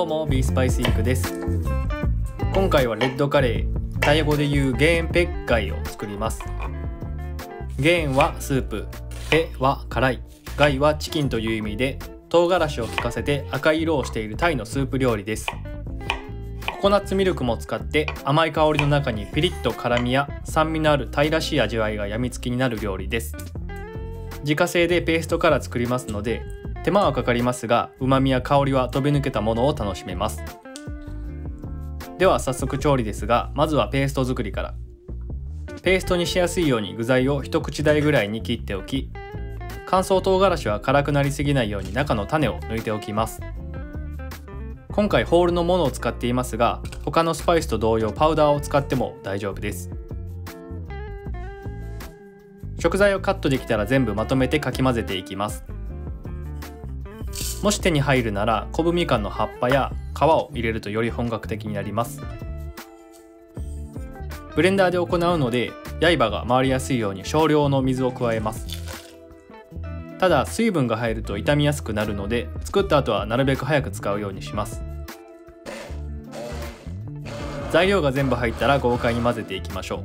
どうもビースパイスインクです。今回はレッドカレー、タイ語で言うゲーンペッガイを作ります。ゲーンはスープ、ペは辛い、ガイはチキンという意味で、唐辛子を効かせて赤い色をしているタイのスープ料理です。ココナッツミルクも使って甘い香りの中にピリッと辛みや酸味のあるタイらしい味わいがやみつきになる料理です。自家製でペーストから作りますので手間はかかりますが、旨味や香りは飛び抜けたものを楽しめます。では早速調理ですが、まずはペースト作りから。ペーストにしやすいように具材を一口大ぐらいに切っておき、乾燥唐辛子は辛くなりすぎないように中の種を抜いておきます。今回ホールのものを使っていますが、他のスパイスと同様パウダーを使っても大丈夫です。食材をカットできたら全部まとめてかき混ぜていきます。もし手に入るならコブみかんの葉っぱや皮を入れるとより本格的になります。ブレンダーで行うので刃が回りやすいように少量の水を加えます。ただ水分が入ると傷みやすくなるので、作った後はなるべく早く使うようにします。材料が全部入ったら豪快に混ぜていきましょう。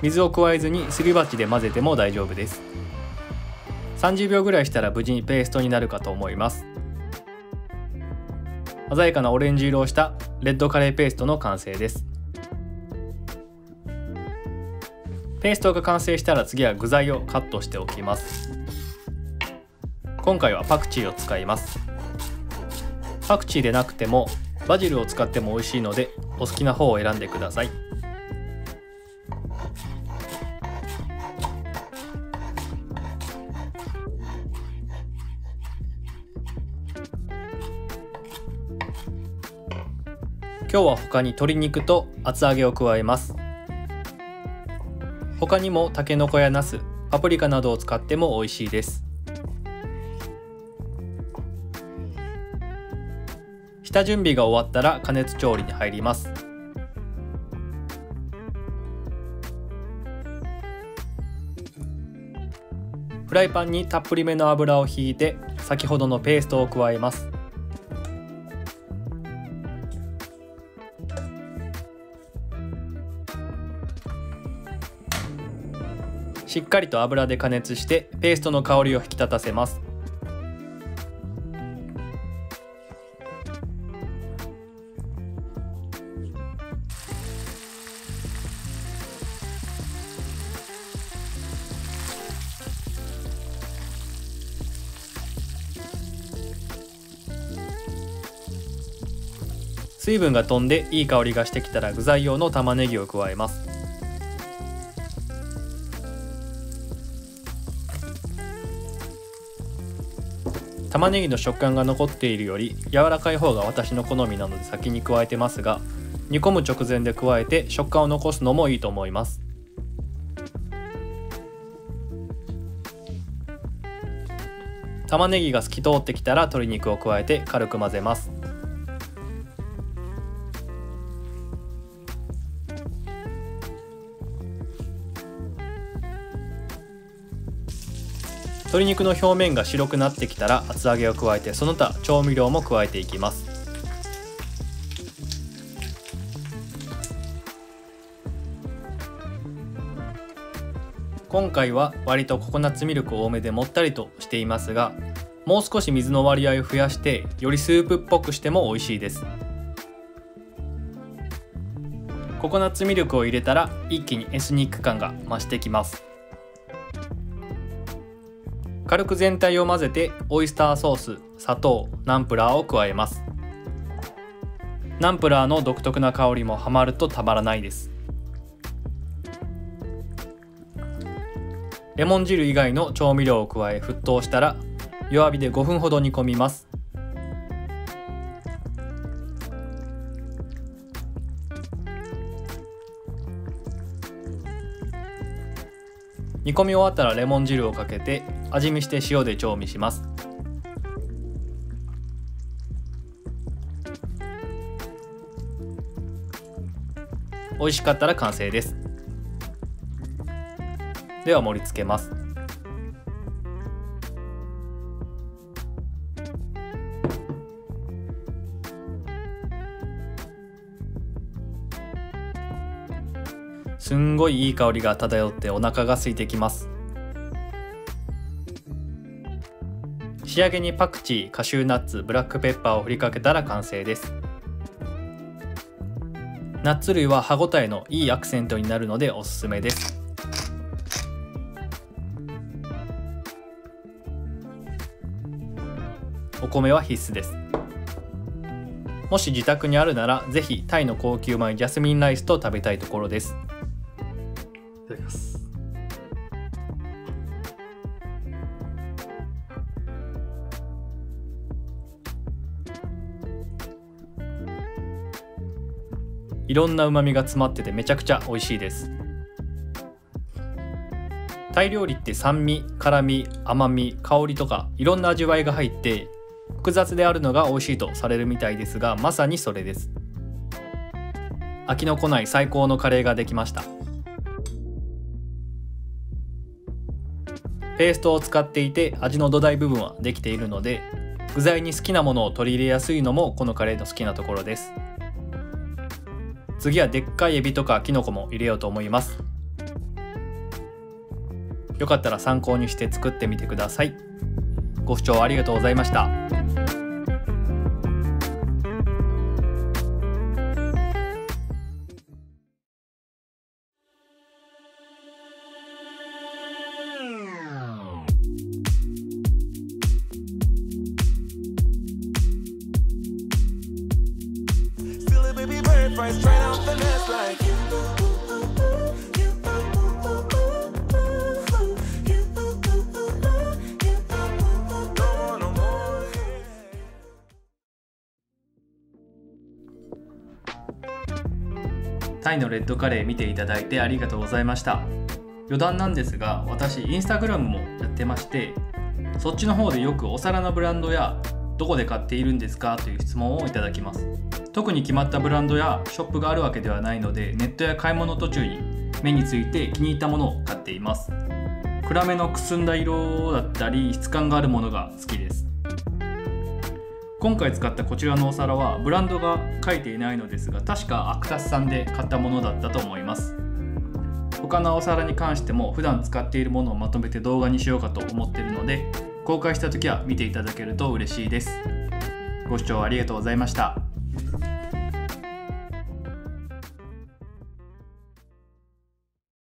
水を加えずにすり鉢で混ぜても大丈夫です。30秒ぐらいしたら無事にペーストになるかと思います。鮮やかなオレンジ色をしたレッドカレーペーストの完成です。ペーストが完成したら次は具材をカットしておきます。今回はパクチーを使います。パクチーでなくてもバジルを使っても美味しいのでお好きな方を選んでください。今日は他に鶏肉と厚揚げを加えます。他にもタケノコやナス、パプリカなどを使っても美味しいです。下準備が終わったら加熱調理に入ります。フライパンにたっぷりめの油をひいて先ほどのペーストを加えます。しっかりと油で加熱してペーストの香りを引き立たせます。水分が飛んでいい香りがしてきたら具材用の玉ねぎを加えます。玉ねぎの食感が残っているより柔らかい方が私の好みなので先に加えてますが、煮込む直前で加えて食感を残すのもいいと思います。玉ねぎが透き通ってきたら鶏肉を加えて軽く混ぜます。鶏肉の表面が白くなってきたら厚揚げを加えて、その他調味料も加えていきます。今回は割とココナッツミルク多めでもったりとしていますが、もう少し水の割合を増やしてよりスープっぽくしても美味しいです。ココナッツミルクを入れたら一気にエスニック感が増してきます。軽く全体を混ぜてオイスターソース、砂糖、ナンプラーを加えます。ナンプラーの独特な香りもハマるとたまらないです。レモン汁以外の調味料を加え沸騰したら弱火で5分ほど煮込みます。煮込み終わったらレモン汁をかけて味見して塩で調味します。美味しかったら完成です。では盛り付けます。すんごいいい香りが漂ってお腹が空いてきます。仕上げにパクチー、カシューナッツ、ブラックペッパーを振りかけたら完成です。ナッツ類は歯ごたえのいいアクセントになるのでおすすめです。お米は必須です。もし自宅にあるならぜひタイの高級米ジャスミンライスと食べたいところです。いただきます。いろんな旨味が詰まっててめちゃくちゃ美味しいです。タイ料理って酸味、辛み、甘み、香りとかいろんな味わいが入って複雑であるのが美味しいとされるみたいですが、まさにそれです。飽きのこない最高のカレーができました。ペーストを使っていて味の土台部分はできているので、具材に好きなものを取り入れやすいのもこのカレーの好きなところです。次はでっかいエビとかキノコも入れようと思います。よかったら参考にして作ってみてください。ご視聴ありがとうございました。タイのレッドカレー見ていただいてありがとうございました。余談なんですが、私インスタグラムもやってまして、そっちの方でよくお皿のブランドやどこで買っているんですかという質問をいただきます。特に決まったブランドやショップがあるわけではないので、ネットや買い物途中に目について気に入ったものを買っています。暗めのくすんだ色だったり質感があるものが好きです。今回使ったこちらのお皿はブランドが書いていないのですが、確かアクタスさんで買ったものだったと思います。他のお皿に関しても普段使っているものをまとめて動画にしようかと思っているので、公開した時は見ていただけると嬉しいです。ご視聴ありがとうございました。